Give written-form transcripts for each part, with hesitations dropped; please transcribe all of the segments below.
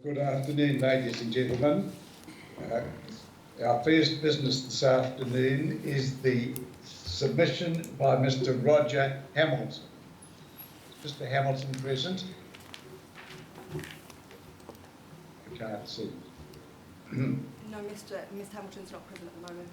Good afternoon, ladies and gentlemen. Our first business this afternoon is the submission by Mr. Roger Hamilton. Is Mr. Hamilton present? I can't see. No, Mr. Hamilton's not present at the moment.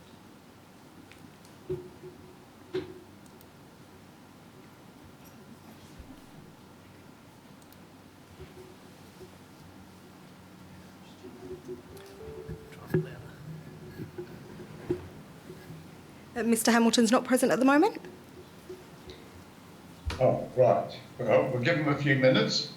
Mr. Hamilton's not present at the moment? Oh, right. Well, we'll give him a few minutes.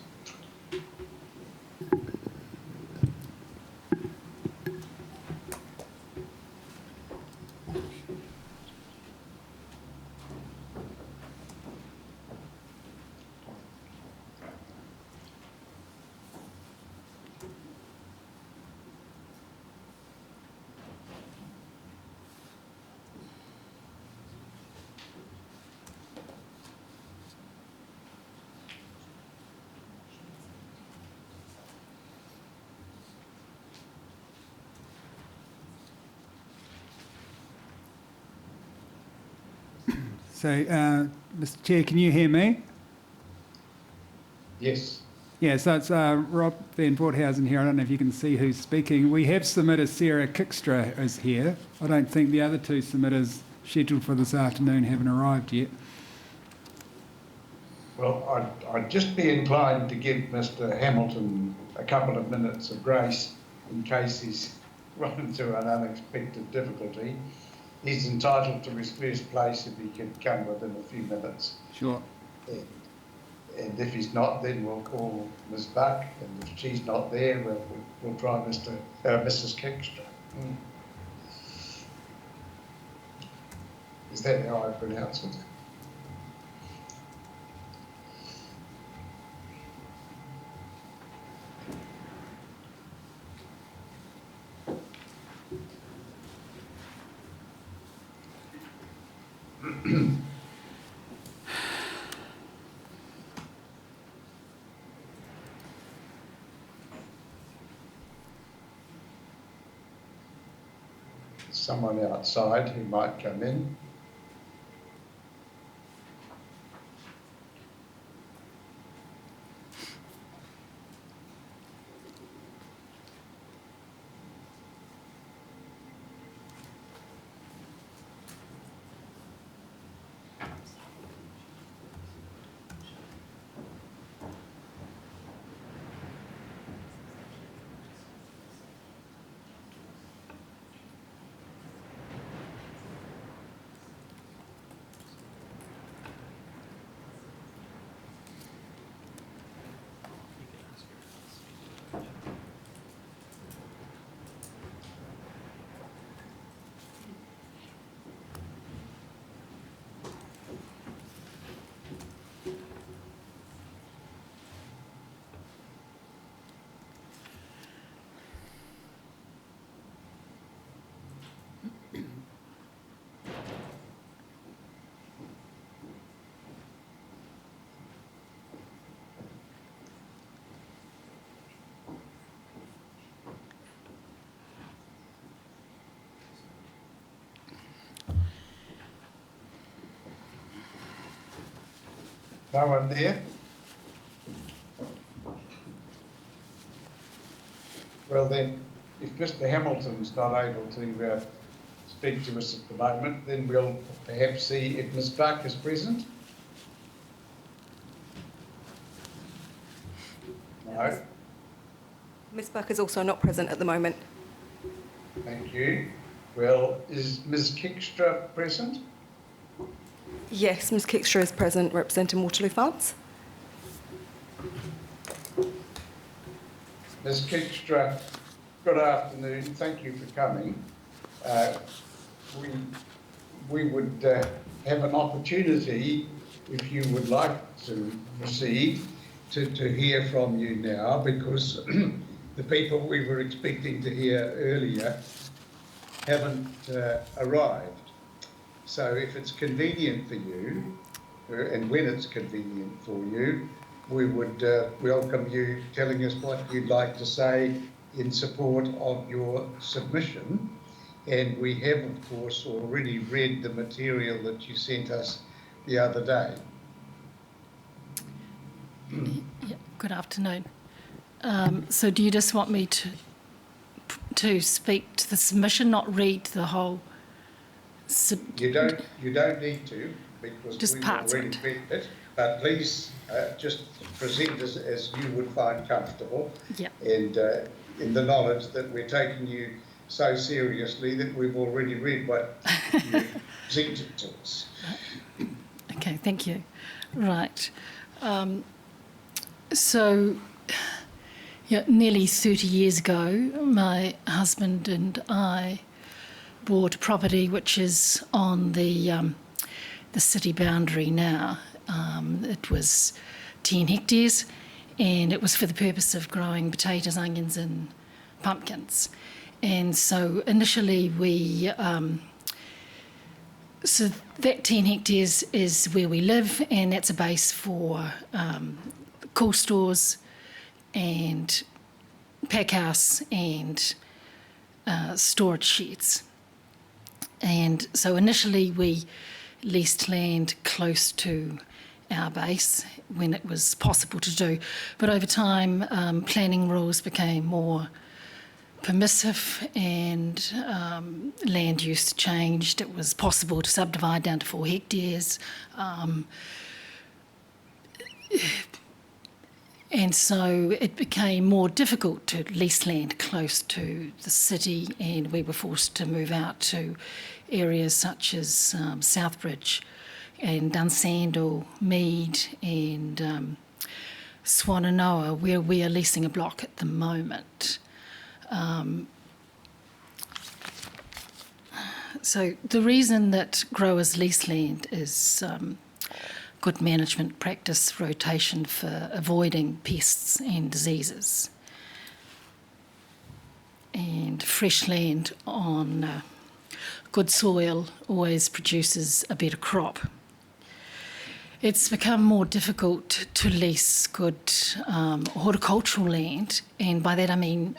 So, Mr. Chair, can you hear me? Yes. Yeah, so it's Rob Van Voorthausen here. I don't know if you can see who's speaking. We have submitter Sarah Kikstra is here. I don't think the other two submitters scheduled for this afternoon haven't arrived yet. Well, I'd just be inclined to give Mr. Hamilton a couple of minutes of grace in case he's run into an unexpected difficulty. He's entitled to his first place if he can come within a few minutes. Sure. And if he's not, then we'll call Ms. Buck, and if she's not there, we'll try Mrs. Kikstra. Is that how I pronounce it? Someone outside who might come in. No one there? Well then, if Mr. Hamilton's not able to speak to us at the moment, then we'll perhaps see if Ms. Buck is present. No. Ms. Buck is also not present at the moment. Thank you. Well, is Ms. Kikstra present? Yes, Ms. Kikstra is present, representing Waterloo Farms. Ms. Kikstra, good afternoon. Thank you for coming. We would have an opportunity, if you would like to proceed, to hear from you now, because the people we were expecting to hear earlier haven't arrived. So if it's convenient for you, and when it's convenient for you, we would welcome you telling us what you'd like to say in support of your submission. And we have, of course, already read the material that you sent us the other day. Yeah, good afternoon. So do you just want me to speak to the submission, not read the whole? You don't need to, because Just we've parts of already it. read it. But please just present as you would find comfortable. Yeah. And in the knowledge that we're taking you so seriously that we've already read what you presented to us. Okay, thank you. Right. So, yeah, nearly 30 years ago, my husband and I bought a property which is on the city boundary now. It was 10 hectares, and it was for the purpose of growing potatoes, onions and pumpkins. And so initially so that 10 hectares is where we live, and that's a base for cool stores and pack house and storage sheds. And so initially we leased land close to our base when it was possible to do. But over time, planning rules became more permissive and land use changed. It was possible to subdivide down to 4 hectares. And so it became more difficult to lease land close to the city, and we were forced to move out to areas such as Southbridge and Dunsandel, Mead and Swannanoa, where we are leasing a block at the moment. So the reason that growers lease land is good management practice, rotation for avoiding pests and diseases. And fresh land on good soil always produces a better crop. It's become more difficult to lease good horticultural land, and by that I mean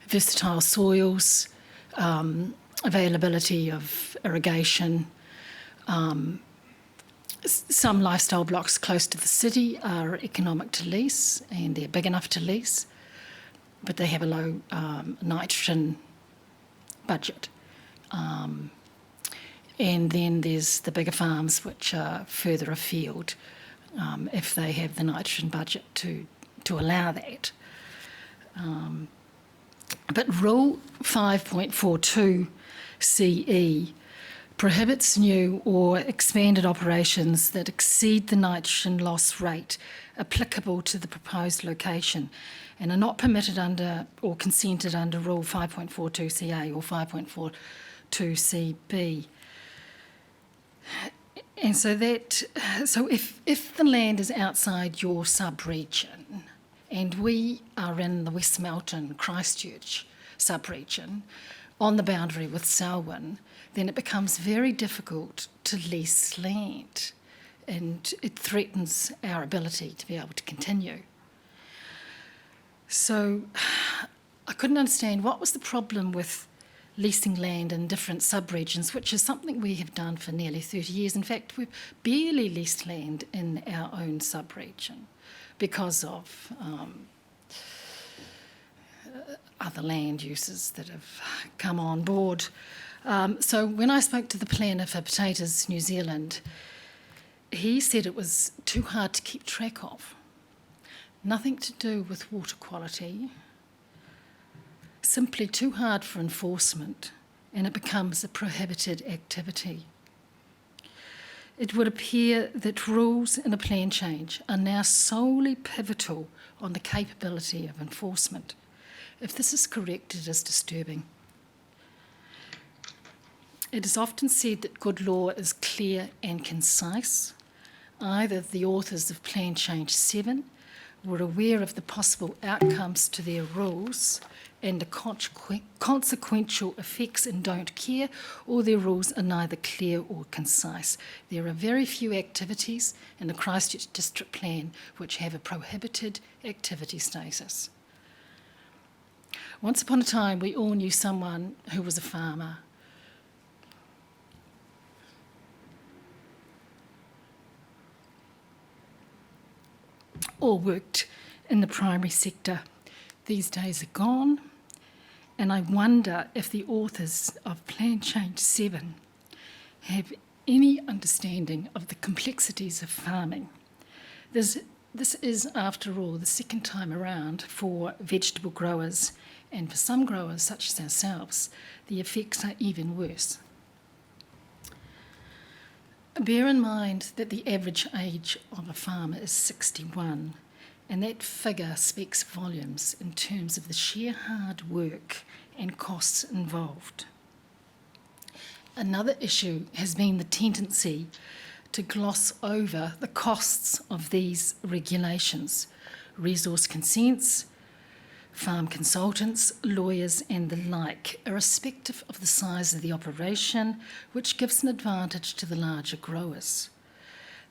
versatile soils, availability of irrigation. Some lifestyle blocks close to the city are economic to lease, and they're big enough to lease, but they have a low nitrogen budget. And then there's the bigger farms which are further afield, if they have the nitrogen budget to allow that. But Rule 5.42 CE prohibits new or expanded operations that exceed the nitrogen loss rate applicable to the proposed location and are not permitted under or consented under Rule 5.42 CA or 5.42 CB. And so if the land is outside your sub-region, and we are in the West Melton, Christchurch sub-region, on the boundary with Selwyn, then it becomes very difficult to lease land, and it threatens our ability to be able to continue. So I couldn't understand what was the problem with leasing land in different sub-regions, which is something we have done for nearly 30 years. In fact, we've barely leased land in our own sub-region because of other land uses that have come on board. So when I spoke to the planner for Potatoes New Zealand, he said it was too hard to keep track of. Nothing to do with water quality, simply too hard for enforcement, and it becomes a prohibited activity. It would appear that rules in a plan change are now solely pivotal on the capability of enforcement. If this is correct, it is disturbing. It is often said that good law is clear and concise. Either the authors of Plan Change 7 were aware of the possible outcomes to their rules and the consequential effects and don't care, or their rules are neither clear or concise. There are very few activities in the Christchurch District Plan which have a prohibited activity status. Once upon a time, we all knew someone who was a farmer. Or worked in the primary sector. These days are gone, and I wonder if the authors of Plan Change 7 have any understanding of the complexities of farming. This is, after all, the second time around for vegetable growers, and for some growers, such as ourselves, the effects are even worse. Bear in mind that the average age of a farmer is 61, and that figure speaks volumes in terms of the sheer hard work and costs involved. Another issue has been the tendency to gloss over the costs of these regulations: resource consents, farm consultants, lawyers and the like, irrespective of the size of the operation, which gives an advantage to the larger growers.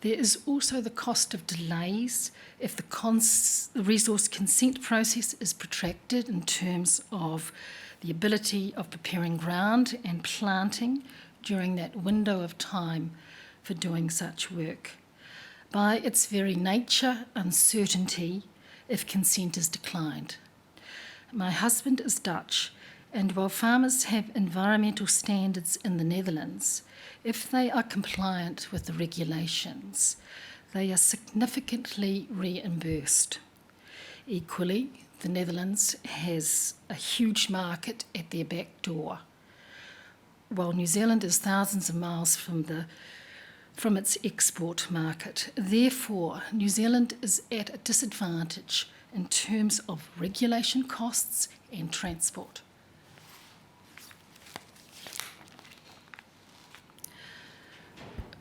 There is also the cost of delays if the resource consent process is protracted in terms of the ability of preparing ground and planting during that window of time for doing such work. By its very nature, uncertainty if consent is declined. My husband is Dutch, and while farmers have environmental standards in the Netherlands, if they are compliant with the regulations, they are significantly reimbursed. Equally, the Netherlands has a huge market at their back door, while New Zealand is thousands of miles from its export market. Therefore, New Zealand is at a disadvantage in terms of regulation costs and transport.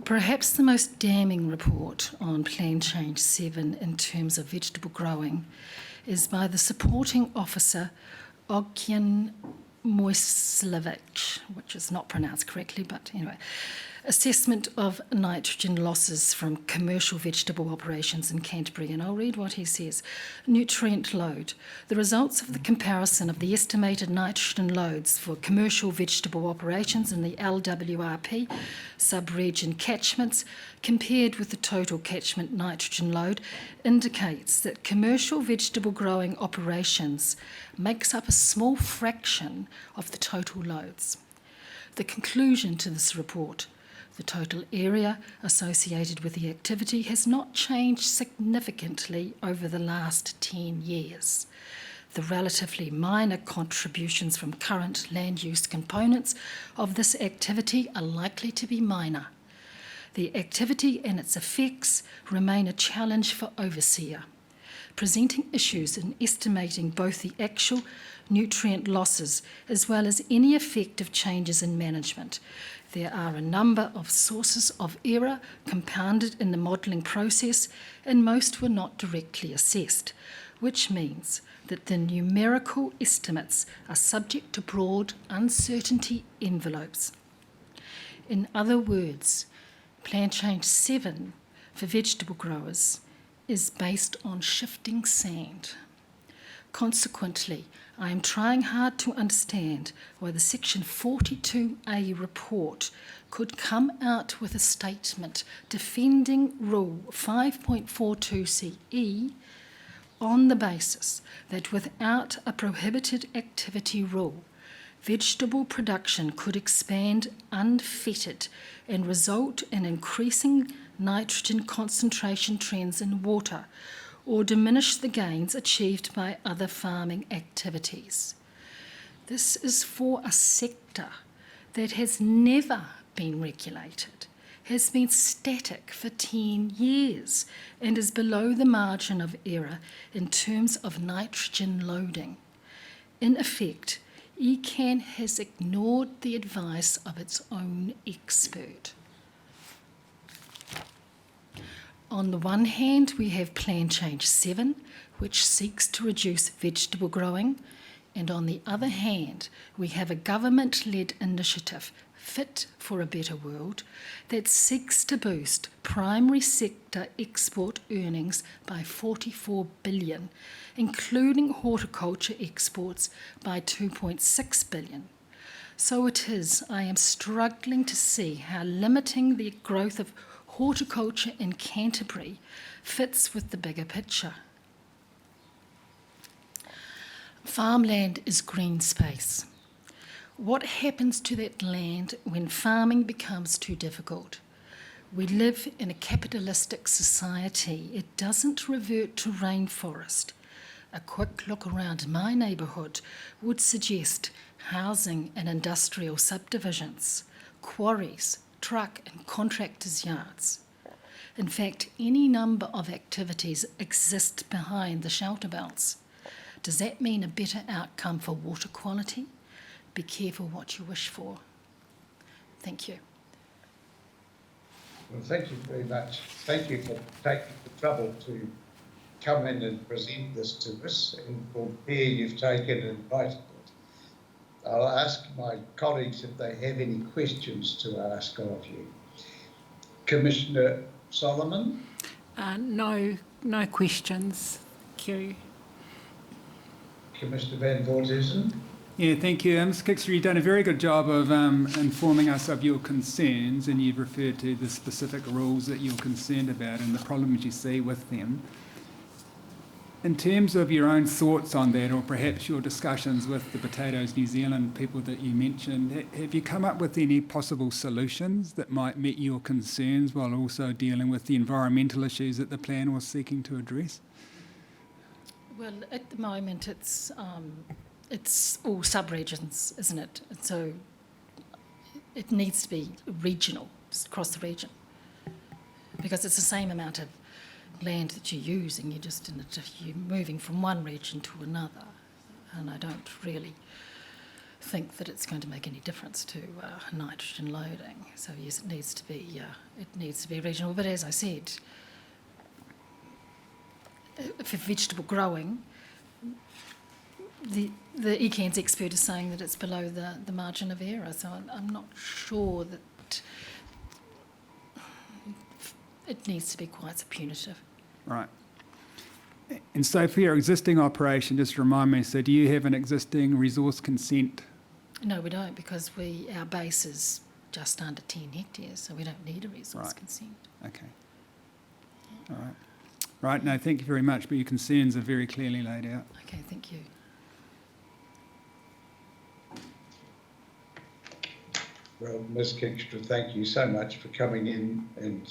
Perhaps the most damning report on Plan Change 7 in terms of vegetable growing is by the supporting officer Ogjen Moislevich, which is not pronounced correctly, but anyway. Assessment of nitrogen losses from commercial vegetable operations in Canterbury, and I'll read what he says. Nutrient load. The results of the comparison of the estimated nitrogen loads for commercial vegetable operations in the LWRP sub-region catchments compared with the total catchment nitrogen load indicates that commercial vegetable growing operations makes up a small fraction of the total loads. The conclusion to this report: the total area associated with the activity has not changed significantly over the last 10 years. The relatively minor contributions from current land use components of this activity are likely to be minor. The activity and its effects remain a challenge for overseer, presenting issues in estimating both the actual nutrient losses as well as any effective changes in management. There are a number of sources of error compounded in the modelling process, and most were not directly assessed, which means that the numerical estimates are subject to broad uncertainty envelopes. In other words, Plan Change 7 for vegetable growers is based on shifting sand. Consequently, I am trying hard to understand why the Section 42A report could come out with a statement defending Rule 5.42CE on the basis that without a prohibited activity rule, vegetable production could expand unfettered and result in increasing nitrogen concentration trends in water, or diminish the gains achieved by other farming activities. This is for a sector that has never been regulated, has been static for 10 years, and is below the margin of error in terms of nitrogen loading. In effect, ECAN has ignored the advice of its own expert. On the one hand, we have Plan Change 7, which seeks to reduce vegetable growing And on the other hand, we have a government-led initiative, Fit for a Better World, that seeks to boost primary sector export earnings by 44 billion, including horticulture exports by 2.6 billion. So it is, I am struggling to see how limiting the growth of horticulture in Canterbury fits with the bigger picture. Farmland is green space. What happens to that land when farming becomes too difficult? We live in a capitalistic society. It doesn't revert to rainforest. A quick look around my neighbourhood would suggest housing and industrial subdivisions, quarries, truck and contractors' yards. In fact, any number of activities exist behind the shelter belts. Does that mean a better outcome for water quality? Be careful what you wish for. Thank you. Well, thank you very much. Thank you for taking the trouble to come in and present this to us, and for the care you've taken and invited it. I'll ask my colleagues if they have any questions to ask of you. Commissioner Solomon? No questions. Thank you. Commissioner Van Voorthuizen? Yeah, thank you. Ms. Kikstra, you've done a very good job of informing us of your concerns, and you've referred to the specific rules that you're concerned about and the problems you see with them. In terms of your own thoughts on that, or perhaps your discussions with the Potatoes New Zealand people that you mentioned, have you come up with any possible solutions that might meet your concerns while also dealing with the environmental issues that the plan was seeking to address? Well, at the moment it's all sub-regions, isn't it? And so it needs to be regional, across the region, because it's the same amount of land that you're using, you're moving from one region to another, and I don't really think that it's going to make any difference to nitrogen loading. So yes, it needs to be regional. But as I said, for vegetable growing, the ECANS expert is saying that it's below the margin of error. So I'm not sure that it needs to be quite so punitive. Right. And so for your existing operation, just remind me, so do you have an existing resource consent? No, we don't, because our base is just under 10 hectares, so we don't need a resource consent. Okay. All right. Right, no, thank you very much, but your concerns are very clearly laid out. Okay, thank you. Well, Ms. Kikstra, thank you so much for coming in and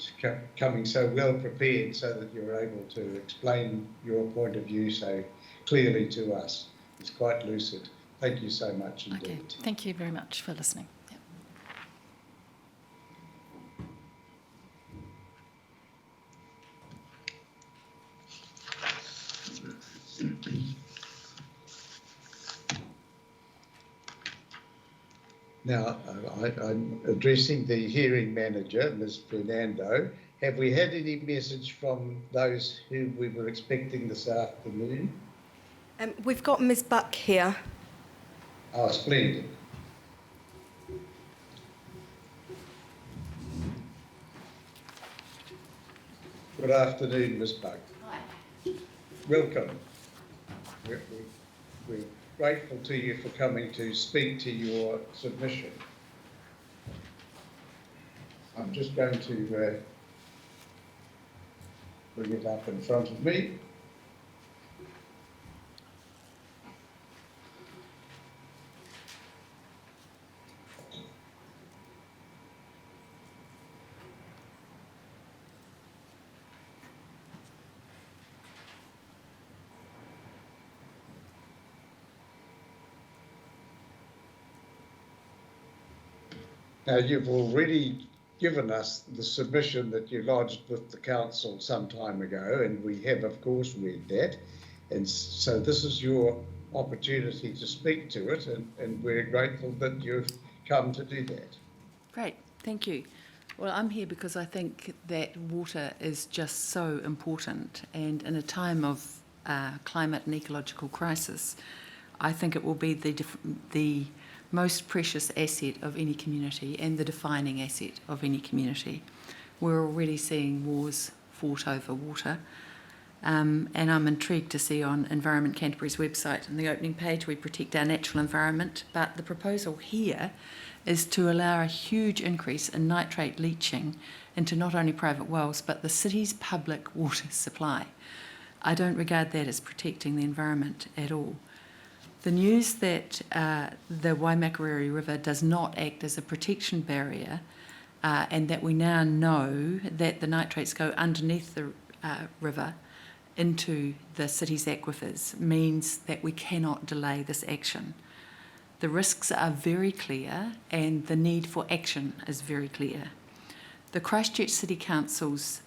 coming so well prepared so that you're able to explain your point of view so clearly to us. It's quite lucid. Thank you so much indeed. Okay, thank you very much for listening. Now, I'm addressing the hearing manager, Ms. Fernando. Have we had any message from those who we were expecting this afternoon? We've got Ms. Buck here. Oh, splendid. Good afternoon, Ms. Buck. Hi. Welcome. We're grateful to you for coming to speak to your submission. I'm just going to bring it up in front of me. Now, you've already given us the submission that you lodged with the council some time ago, and we have, of course, read that. And so this is your opportunity to speak to it, and we're grateful that you've come to do that. Great, thank you. Well, I'm here because I think that water is just so important, and in a time of climate and ecological crisis, I think it will be the most precious asset of any community and the defining asset of any community. We're already seeing wars fought over water. And I'm intrigued to see on Environment Canterbury's website, in the opening page, we protect our natural environment, but the proposal here is to allow a huge increase in nitrate leaching into not only private wells, but the city's public water supply. I don't regard that as protecting the environment at all. The news that the Waimakariri River does not act as a protection barrier, and that we now know that the nitrates go underneath the river into the city's aquifers, means that we cannot delay this action. The risks are very clear and the need for action is very clear. The Christchurch City Council's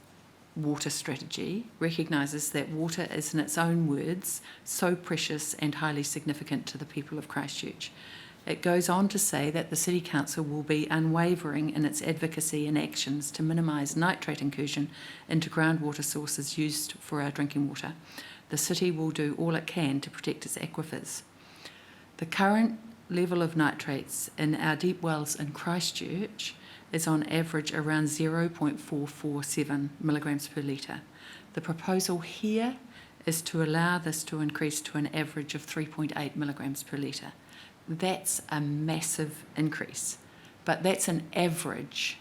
water strategy recognises that water is, in its own words, so precious and highly significant to the people of Christchurch. It goes on to say that the City Council will be unwavering in its advocacy and actions to minimise nitrate incursion into groundwater sources used for our drinking water. The City will do all it can to protect its aquifers. The current level of nitrates in our deep wells in Christchurch is on average around 0.447 milligrams per litre. The proposal here is to allow this to increase to an average of 3.8 milligrams per litre. That's a massive increase, but that's an average.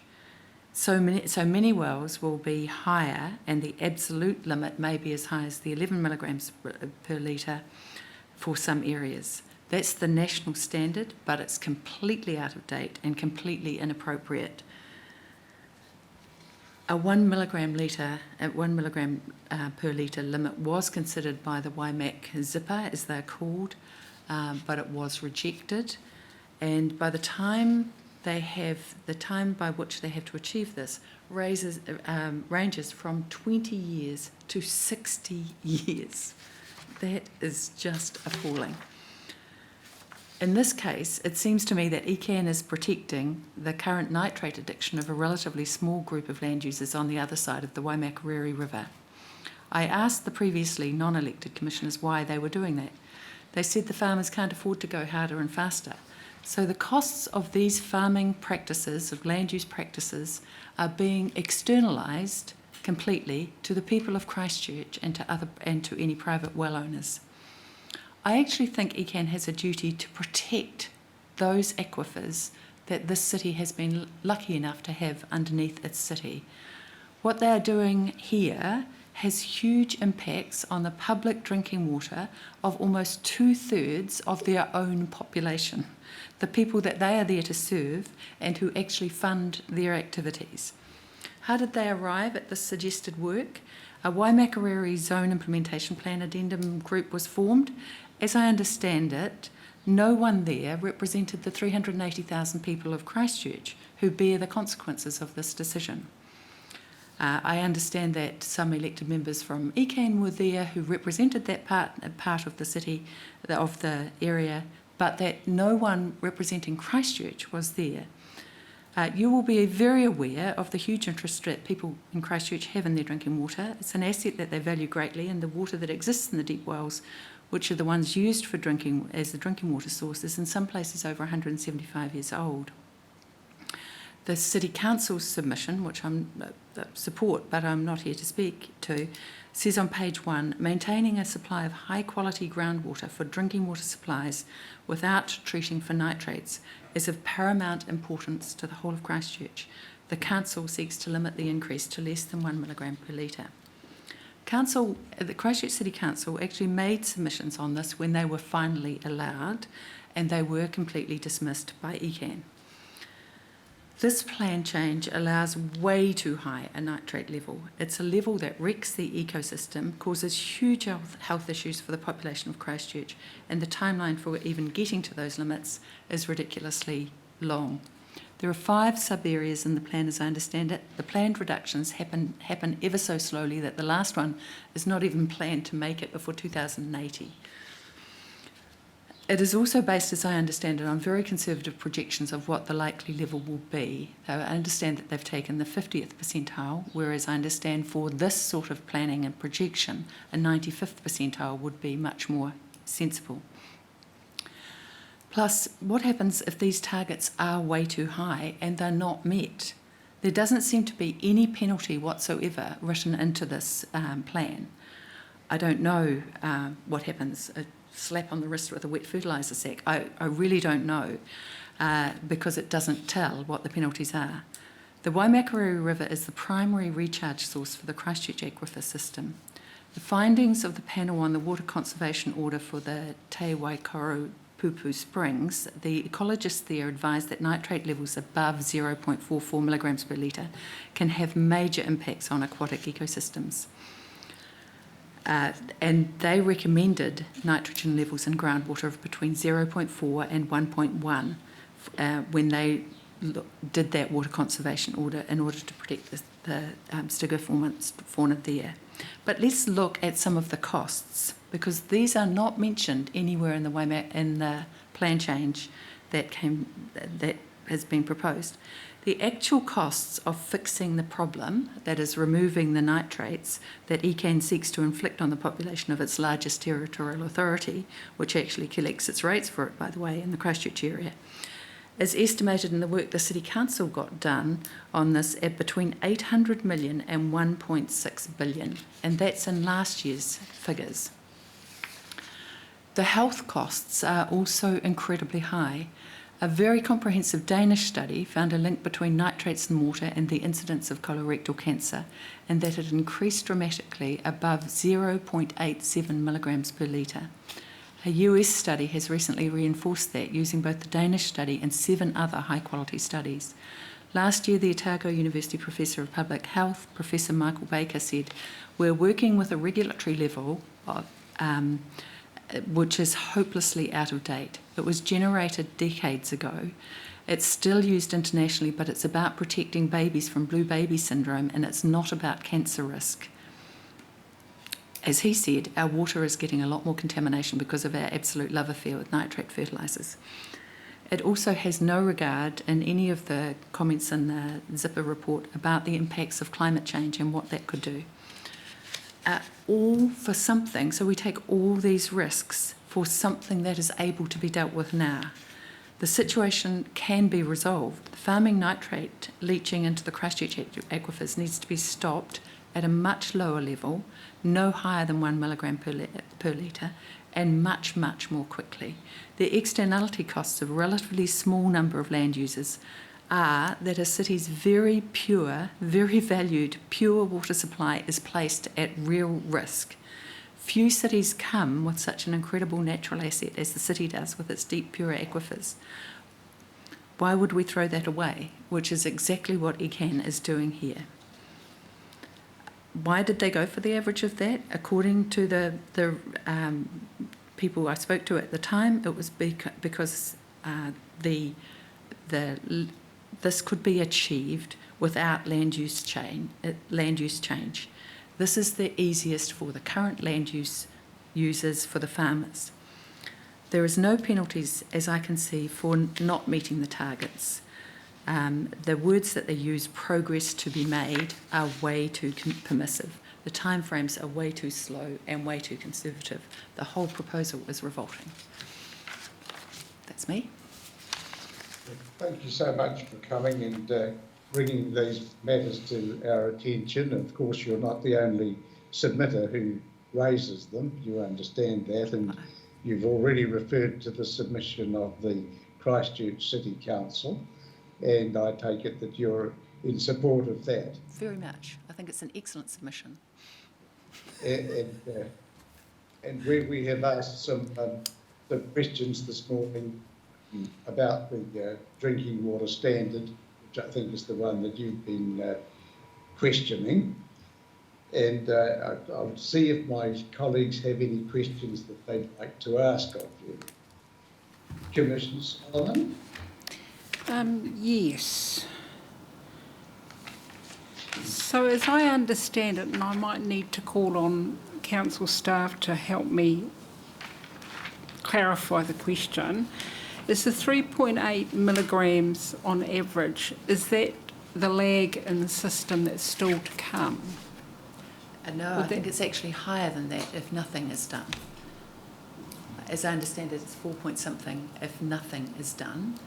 So many wells will be higher, and the absolute limit may be as high as the 11 milligrams per litre for some areas. That's the national standard, but it's completely out of date and completely inappropriate. A 1 milligram per litre limit was considered by the Waimak Zipper, as they're called, but it was rejected. And by the time by which they have to achieve this ranges from 20 years to 60 years. That is just appalling. In this case, it seems to me that ECAN is protecting the current nitrate addiction of a relatively small group of land users on the other side of the Waimakariri River. I asked the previously non-elected commissioners why they were doing that. They said the farmers can't afford to go harder and faster. So the costs of these farming practices, of land use practices, are being externalised completely to the people of Christchurch and to any private well owners. I actually think ECAN has a duty to protect those aquifers that this city has been lucky enough to have underneath its city. What they are doing here has huge impacts on the public drinking water of almost 2/3 of their own population, the people that they are there to serve and who actually fund their activities. How did they arrive at this suggested work? A Waimakariri Zone Implementation Plan Addendum group was formed. As I understand it, no one there represented the 380,000 people of Christchurch who bear the consequences of this decision. I understand that some elected members from ECAN were there who represented that part of the city, of the area, but that no one representing Christchurch was there. You will be very aware of the huge interest that people in Christchurch have in their drinking water. It's an asset that they value greatly, and the water that exists in the deep wells, which are the ones used for drinking as the drinking water source, is in some places over 175 years old. The City Council's submission, which I support but I'm not here to speak to, says on page 1, maintaining a supply of high quality groundwater for drinking water supplies without treating for nitrates is of paramount importance to the whole of Christchurch. The Council seeks to limit the increase to less than 1 milligram per litre. The Christchurch City Council actually made submissions on this when they were finally allowed, and they were completely dismissed by ECAN. This plan change allows way too high a nitrate level. It's a level that wrecks the ecosystem, causes huge health issues for the population of Christchurch, and the timeline for even getting to those limits is ridiculously long. There are 5 sub-areas in the plan as I understand it. The planned reductions happen ever so slowly that the last one is not even planned to make it before 2080. It is also based, as I understand it, on very conservative projections of what the likely level will be. I understand that they've taken the 50th percentile, whereas I understand for this sort of planning and projection, a 95th percentile would be much more sensible. Plus, what happens if these targets are way too high and they're not met? There doesn't seem to be any penalty whatsoever written into this plan. I don't know what happens, a slap on the wrist with a wet fertiliser sack. I really don't know because it doesn't tell what the penalties are. The Waimakariri River is the primary recharge source for the Christchurch aquifer system. The findings of the panel on the water conservation order for the Te Waikaru Pupu Springs, the ecologists there advised that nitrate levels above 0.44 milligrams per litre can have major impacts on aquatic ecosystems. And they recommended nitrogen levels in groundwater of between 0.4 and 1.1 when they did that water conservation order in order to protect the Stygofauna fauna there. But let's look at some of the costs, because these are not mentioned anywhere in the plan change that has been proposed. The actual costs of fixing the problem, that is removing the nitrates that ECAN seeks to inflict on the population of its largest territorial authority, which actually collects its rates for it, by the way, in the Christchurch area, is estimated in the work the City Council got done on this at between 800 million and 1.6 billion, and that's in last year's figures. The health costs are also incredibly high. A very comprehensive Danish study found a link between nitrates in water and the incidence of colorectal cancer, and that it increased dramatically above 0.87 milligrams per litre. A US study has recently reinforced that using both the Danish study and 7 other high-quality studies. Last year, the Otago University Professor of Public Health, Professor Michael Baker, said, "We're working with a regulatory level which is hopelessly out of date. It was generated decades ago. It's still used internationally, but it's about protecting babies from blue baby syndrome, and it's not about cancer risk." As he said, our water is getting a lot more contamination because of our absolute love affair with nitrate fertilisers. It also has no regard in any of the comments in the Zipper report about the impacts of climate change and what that could do. All for something, so we take all these risks for something that is able to be dealt with now. The situation can be resolved. Farming nitrate leaching into the Christchurch aquifers needs to be stopped at a much lower level, no higher than 1 milligram per litre, and much, much more quickly. The externality costs of a relatively small number of land users are that a city's very pure, very valued, pure water supply is placed at real risk. Few cities come with such an incredible natural asset as the city does with its deep, pure aquifers. Why would we throw that away? Which is exactly what ECAN is doing here. Why did they go for the average of that? According to the people I spoke to at the time, it was because this could be achieved without land use change. This is the easiest for the current land use users, for the farmers. There is no penalties, as I can see, for not meeting the targets. The words that they use, progress to be made, are way too permissive. The timeframes are way too slow and way too conservative. The whole proposal is revolting. That's me. Thank you so much for coming and bringing these matters to our attention. Of course, you're not the only submitter who raises them. You understand that, and you've already referred to the submission of the Christchurch City Council, and I take it that you're in support of that. Very much. I think it's an excellent submission. And we have asked some questions this morning about the drinking water standard, which I think is the one that you've been questioning. And I'll see if my colleagues have any questions that they'd like to ask of you. Commissioner Solomon? Yes. So as I understand it, and I might need to call on council staff to help me clarify the question, is the 3.8 milligrams on average, is that the lag in the system that's still to come? No, I think it's actually higher than that if nothing is done. as I understand it, it's 4 point something if nothing is done.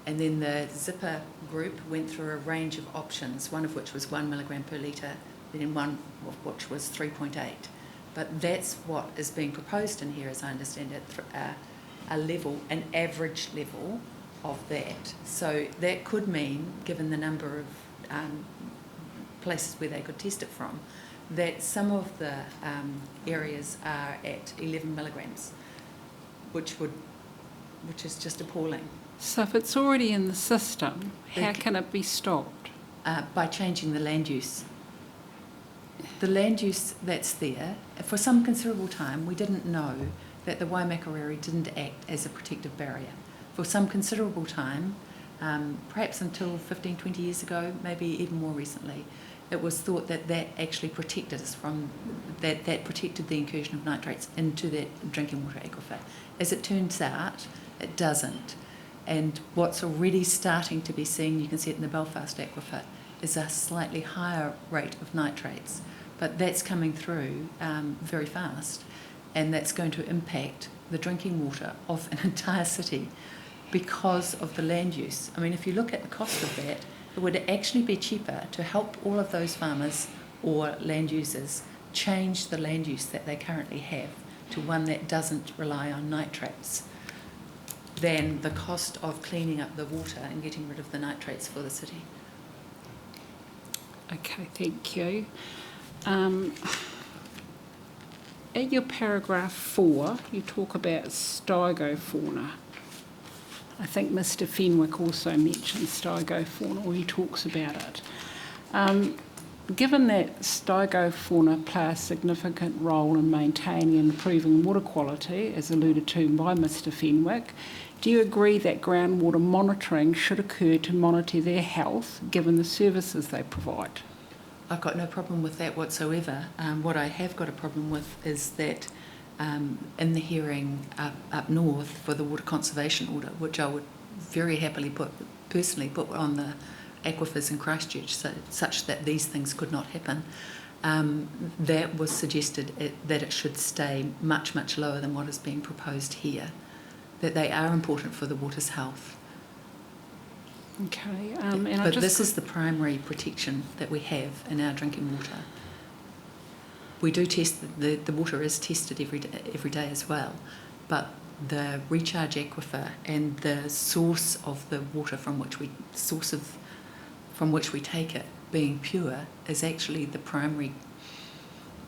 And then the zipper group went through a range of options, one of which was 1 milligram per litre, then one of which was 3.8. But that's what is being proposed in here, as I understand it, a level, an average level of that. So that could mean, given the number of places where they could test it from, that some of the areas are at 11 milligrams, which is just appalling. So if it's already in the system, how can it be stopped? By changing the land use. The land use that's there, for some considerable time, we didn't know that the Waimakariri didn't act as a protective barrier. For some considerable time, perhaps until 15, 20 years ago, maybe even more recently, it was thought that that actually protected us from, that protected the incursion of nitrates into that drinking water aquifer. As it turns out, it doesn't. And what's already starting to be seen, you can see it in the Belfast aquifer, is a slightly higher rate of nitrates. But that's coming through very fast, and that's going to impact the drinking water of an entire city because of the land use. I mean, if you look at the cost of that, it would actually be cheaper to help all of those farmers or land users change the land use that they currently have to one that doesn't rely on nitrates than the cost of cleaning up the water and getting rid of the nitrates for the city. Okay, thank you. At your paragraph 4, you talk about stygofauna. I think Mr. Fenwick also mentioned stygofauna, or he talks about it. Given that stygofauna play a significant role in maintaining and improving water quality, as alluded to by Mr. Fenwick, do you agree that groundwater monitoring should occur to monitor their health, given the services they provide? I've got no problem with that whatsoever. What I have got a problem with is that in the hearing up north for the water conservation order, which I would very happily personally put on the aquifers in Christchurch such that these things could not happen, that was suggested that it should stay much, much lower than what is being proposed here, that they are important for the water's health. Okay, But this is the primary protection that we have in our drinking water. We do test, the water is tested every day as well, but the recharge aquifer and the source of the water from which we take it being pure is actually the primary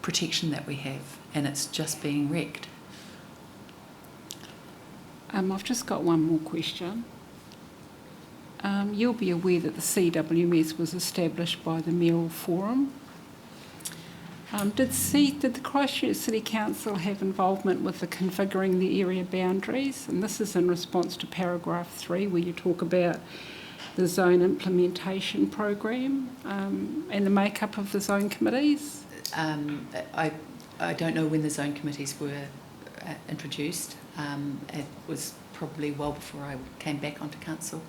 protection that we have, and it's just being wrecked. I've just got one more question. You'll be aware that the CWS was established by the Mayoral Forum. Did the Christchurch City Council have involvement with the configuring the area boundaries? And this is in response to paragraph 3, where you talk about the zone implementation program and the makeup of the zone committees. I don't know when the zone committees were introduced. It was probably well before I came back onto council.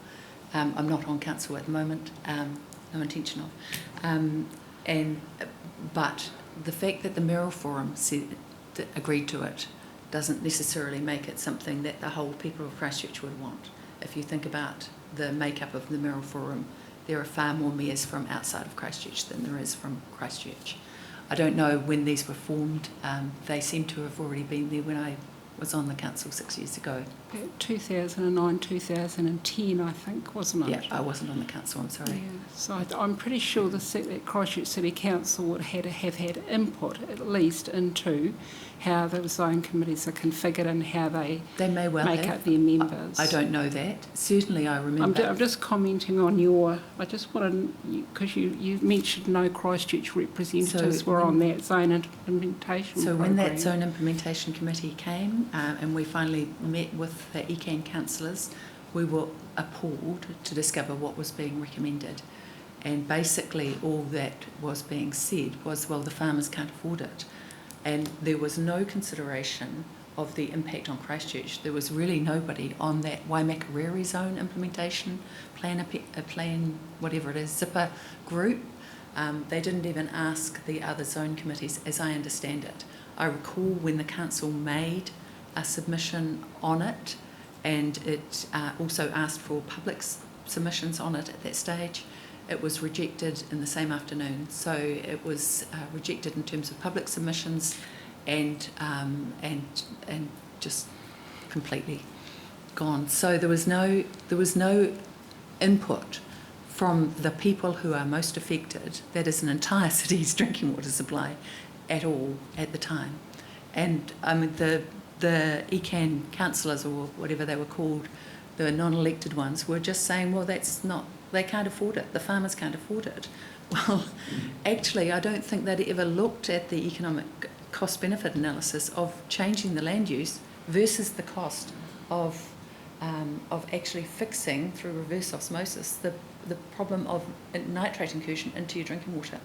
I'm not on council at the moment, no intention of. But the fact that the Mayoral Forum agreed to it doesn't necessarily make it something that the whole people of Christchurch would want. If you think about the makeup of the Mayoral Forum, there are far more mayors from outside of Christchurch than there is from Christchurch. I don't know when these were formed. They seem to have already been there when I was on the council 6 years ago. 2009, 2010, I think, wasn't it? Yeah, I wasn't on the council, I'm sorry. Yeah. So I'm pretty sure that Christchurch City Council would have had input, at least, into how the zone committees are configured and how they may well make have. up their members. I don't know that. Certainly I remember. I'm just commenting on I just wanted, because you mentioned no Christchurch representatives were on that zone implementation program. When that zone implementation committee came and we finally met with the ECAN councillors, we were appalled to discover what was being recommended. And basically all that was being said was, well, the farmers can't afford it. And there was no consideration of the impact on Christchurch. There was really nobody on that Waimakariri zone implementation plan, whatever it is, zipper group. They didn't even ask the other zone committees, as I understand it. I recall when the council made a submission on it, and it also asked for public submissions on it at that stage. It was rejected in the same afternoon, so it was rejected in terms of public submissions, and just completely gone. So there was no input from the people who are most affected, that is an entire city's drinking water supply, at all at the time. And I mean, the ECAN councillors, or whatever they were called, the non-elected ones, were just saying, well, that's not, they can't afford it, the farmers can't afford it. Well, actually, I don't think they'd ever looked at the economic cost-benefit analysis of changing the land use versus the cost of actually fixing, through reverse osmosis, the problem of nitrate incursion into your drinking water.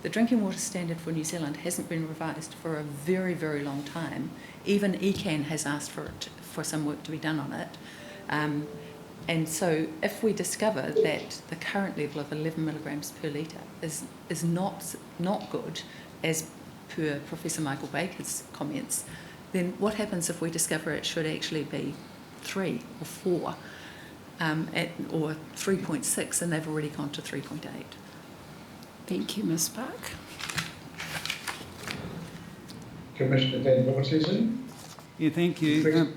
The drinking water standard for New Zealand hasn't been revised for a very, very long time. Even ECAN has asked for some work to be done on it. And so if we discover that the current level of 11 milligrams per litre is not good, as per Professor Michael Baker's comments, then what happens if we discover it should actually be 3 or 4 or 3.6, and they've already gone to 3.8? Thank you, Ms. Buck. Commissioner Van Voorthuizen. Yeah, thank you.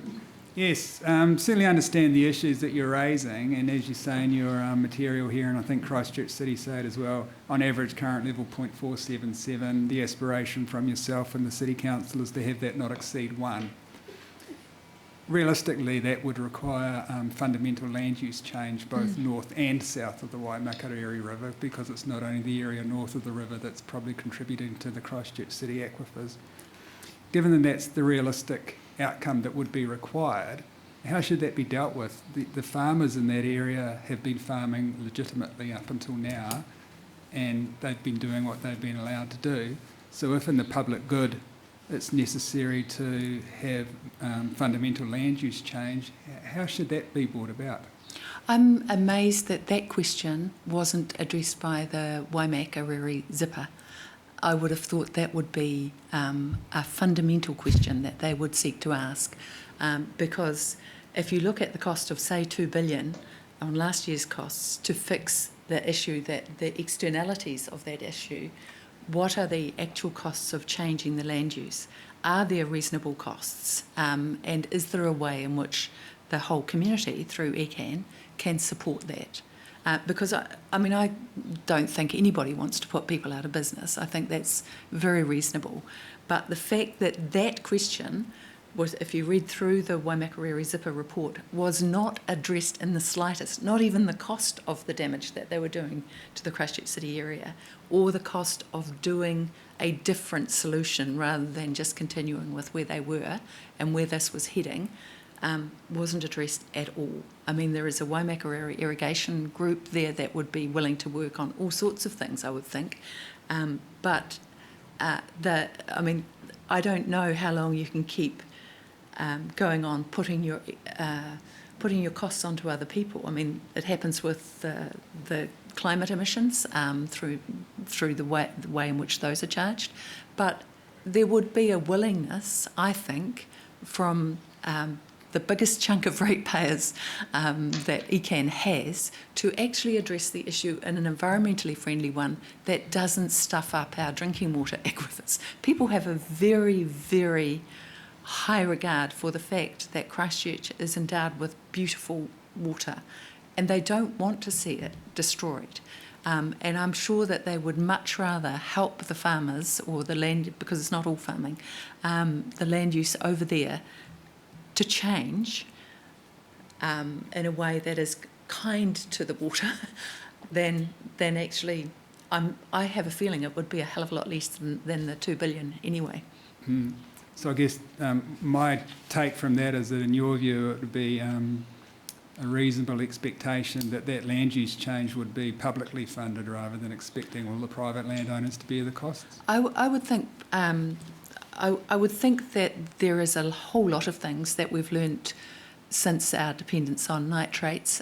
Yes, certainly understand the issues that you're raising, and as you say in your material here, and I think Christchurch City say it as well, on average current level 0.477, the aspiration from yourself and the City Council is to have that not exceed 1. Realistically, that would require fundamental land use change both north and south of the Waimakariri River, because it's not only the area north of the river that's probably contributing to the Christchurch City aquifers. Given that that's the realistic outcome that would be required, how should that be dealt with? The farmers in that area have been farming legitimately up until now, and they've been doing what they've been allowed to do. So if in the public good it's necessary to have fundamental land use change, how should that be brought about? I'm amazed that that question wasn't addressed by the Waimakariri zipper. I would have thought that would be a fundamental question that they would seek to ask, because if you look at the cost of, say, $2 billion on last year's costs to fix the issue, that the externalities of that issue, what are the actual costs of changing the land use? Are there reasonable costs? And is there a way in which the whole community, through ECAN, can support that? Because, I mean, I don't think anybody wants to put people out of business. I think that's very reasonable. But the fact that that question was, if you read through the Waimakariri Zipper report, was not addressed in the slightest, not even the cost of the damage that they were doing to the Christchurch City area, or the cost of doing a different solution rather than just continuing with where they were and where this was heading, wasn't addressed at all. I mean, there is a Waimakariri irrigation group there that would be willing to work on all sorts of things, I would think. But I don't know how long you can keep going on putting your costs onto other people. I mean, it happens with the climate emissions through the way in which those are charged. But there would be a willingness, I think, from the biggest chunk of ratepayers that ECAN has, to actually address the issue in an environmentally friendly one that doesn't stuff up our drinking water aquifers. People have a very, very high regard for the fact that Christchurch is endowed with beautiful water, and they don't want to see it destroyed. And I'm sure that they would much rather help the farmers, or the land, because it's not all farming, the land use over there to change in a way that is kind to the water, than actually, I have a feeling it would be a hell of a lot less than the $2 billion anyway. So I guess my take from that is that in your view it would be a reasonable expectation that that land use change would be publicly funded rather than expecting all the private landowners to bear the costs? I would think I would think that there is a whole lot of things that we've learnt since our dependence on nitrates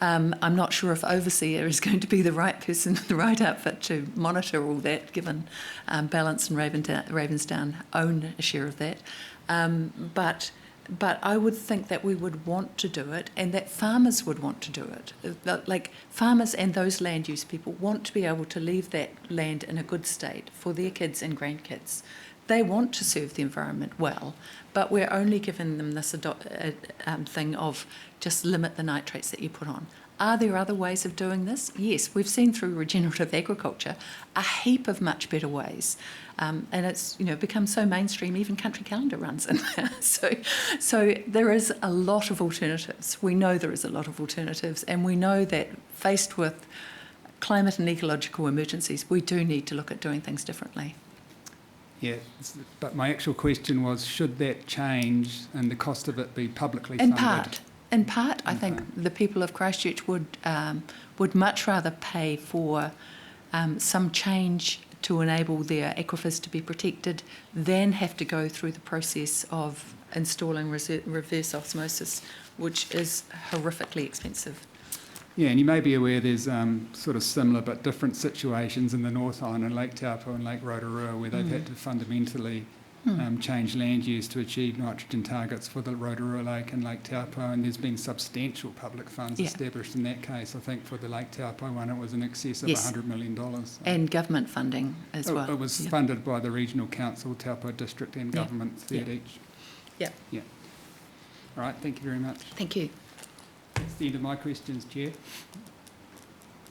I'm not sure if overseer is going to be the right person, the right outfit to monitor all that, given Balance and Ravensdown own a share of that. But I would think that we would want to do it, and that farmers would want to do it. Like farmers and those land use people want to be able to leave that land in a good state for their kids and grandkids. They want to serve the environment well, but we're only giving them this thing of just limit the nitrates that you put on. Are there other ways of doing this? Yes, we've seen through regenerative agriculture a heap of much better ways, and it's become so mainstream. Even Country Calendar runs in there. So there is a lot of alternatives. We know there is a lot of alternatives, and we know that faced with climate and ecological emergencies, we do need to look at doing things differently. Yeah, but my actual question was, should that change and the cost of it be publicly funded? In part, I think the people of Christchurch would much rather pay for some change to enable their aquifers to be protected than have to go through the process of installing reverse osmosis, which is horrifically expensive. Yeah, and you may be aware there's sort of similar but different situations in the North Island, Lake Taupo and Lake Rotorua, where they've had to fundamentally change land use to achieve nitrogen targets for the Rotorua Lake and Lake Taupo, and there's been substantial public funds established in that case. I think for the Lake Taupo one it was in excess of $100 million. And government funding as well. It was funded by the Regional Council, Taupo District and Government, third each. Yeah. All right, thank you very much. Thank you. That's the end of my questions, Chair.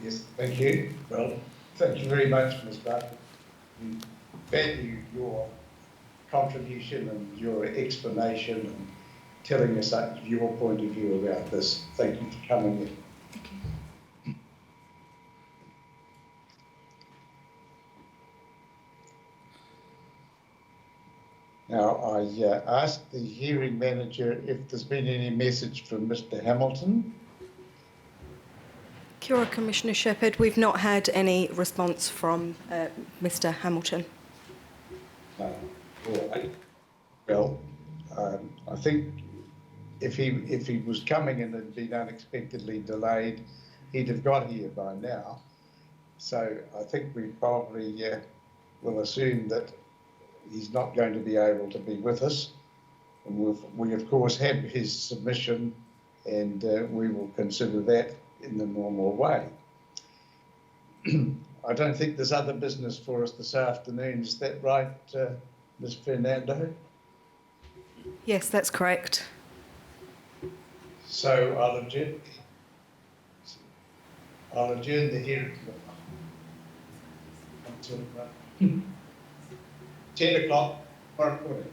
Yes, thank you. Well, thank you very much, Ms. Bartlett. We value your contribution and your explanation and telling us your point of view about this. Thank you for coming in. Thank you. Now, I asked the hearing manager if there's been any message from Mr. Hamilton. Kia ora, Commissioner Shepherd. We've not had any response from Mr. Hamilton. All right. Well, I think if he was coming and had been unexpectedly delayed, he'd have got here by now. So I think we probably will assume that he's not going to be able to be with us. And we of course have his submission, and we will consider that in the normal way. I don't think there's other business for us this afternoon. Is that right, Ms. Fernando? Yes, that's correct. So I'll adjourn the hearing until 10 o'clock tomorrow morning.